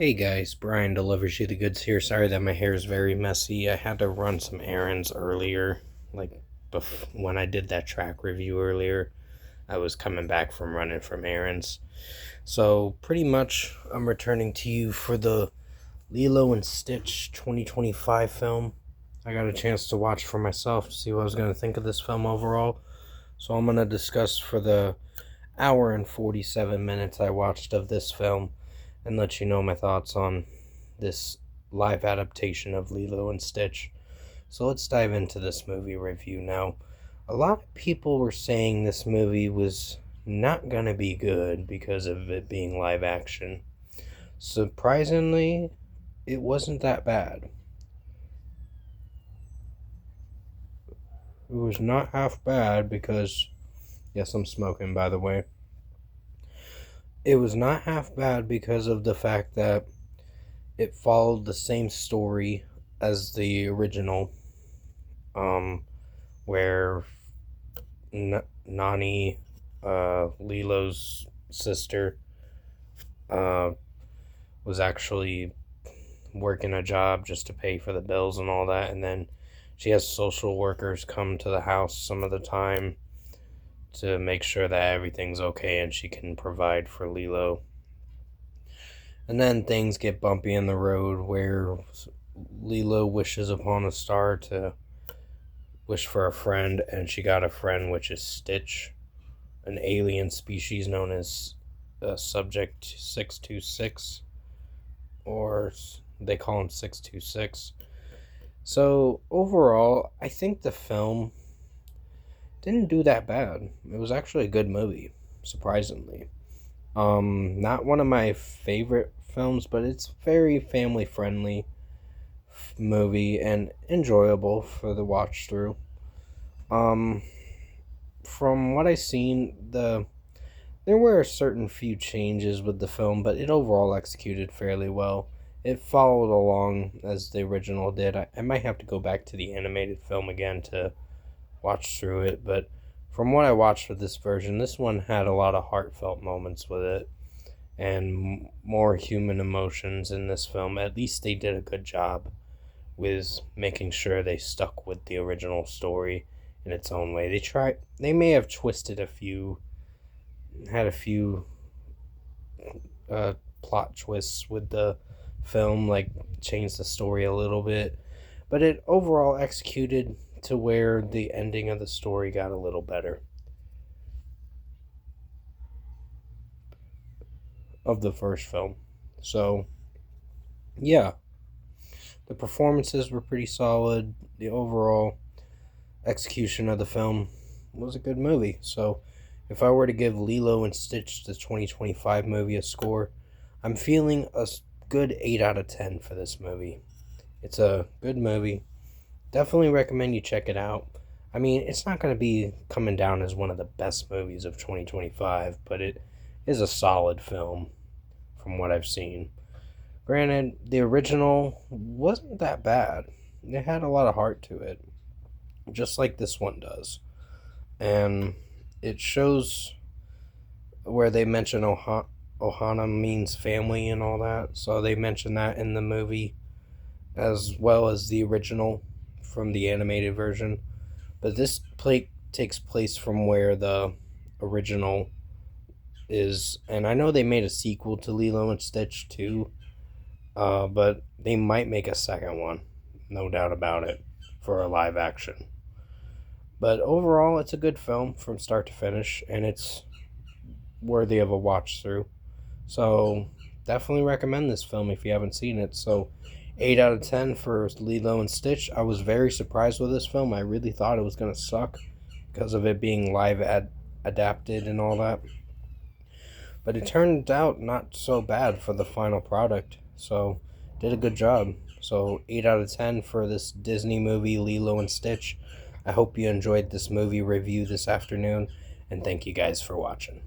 Hey guys, Brian delivers you the goods here. Sorry that my hair is very messy. I had to run some errands earlier, like when I did that track review earlier. I was coming back from running from errands. So, pretty much, I'm returning to you for the Lilo and Stitch 2025 film. I got a chance to watch for myself to see what I was going to think of this film overall. So, I'm going to discuss for the hour and 47 minutes I watched of this film and let you know my thoughts on this live adaptation of Lilo and Stitch. So let's dive into this movie review now. A lot of people were saying this movie was not gonna be good because of it being live action. Surprisingly, it wasn't that bad. It was not half bad because, yes, I'm smoking by the way. It was not half bad because of the fact that it followed the same story as the original, where Nani, Lilo's sister, was actually working a job just to pay for the bills and all that, and then she has social workers come to the house some of the time to make sure that everything's okay and she can provide for Lilo. And then things get bumpy in the road where Lilo wishes upon a star to wish for a friend, and she got a friend, which is Stitch, an alien species known as Subject 626, or they call him 626. So, overall, I think the film didn't do that bad. It was actually a good movie, surprisingly. Not one of my favorite films, but it's very family friendly movie and enjoyable for the watch through. Um, from what I seen, there were a certain few changes with the film, but it overall executed fairly well. It followed along as the original did. I might have to go back to the animated film again to watch through it, but from what I watched for this version, this one had a lot of heartfelt moments with it and more human emotions in this film. At least they did a good job with making sure they stuck with the original story in its own way. They may have twisted had a few plot twists with the film, like changed the story a little bit, but it overall executed to where the ending of the story got a little better of the first film. So, yeah, the performances were pretty solid. The overall execution of the film was a good movie. So, if I were to give Lilo and Stitch, the 2025 movie, a score, I'm feeling a good 8 out of 10 for this movie. It's a good movie. Definitely recommend you check it out. I mean, it's not going to be coming down as one of the best movies of 2025, but it is a solid film from what I've seen. Granted, the original wasn't that bad. It had a lot of heart to it, just like this one does. And it shows where they mention Ohana means family and all that. So they mention that in the movie as well as the original from the animated version. But this takes place from where the original is. And I know they made a sequel to Lilo and Stitch too. But they might make a second one. No doubt about it. For a live action. But overall, it's a good film from start to finish. And it's worthy of a watch through. So definitely recommend this film if you haven't seen it. So 8 out of 10 for Lilo and Stitch. I was very surprised with this film. I really thought it was going to suck because of it being live adapted and all that. But it turned out not so bad for the final product. So did a good job. So 8 out of 10 for this Disney movie, Lilo and Stitch. I hope you enjoyed this movie review this afternoon. And thank you guys for watching.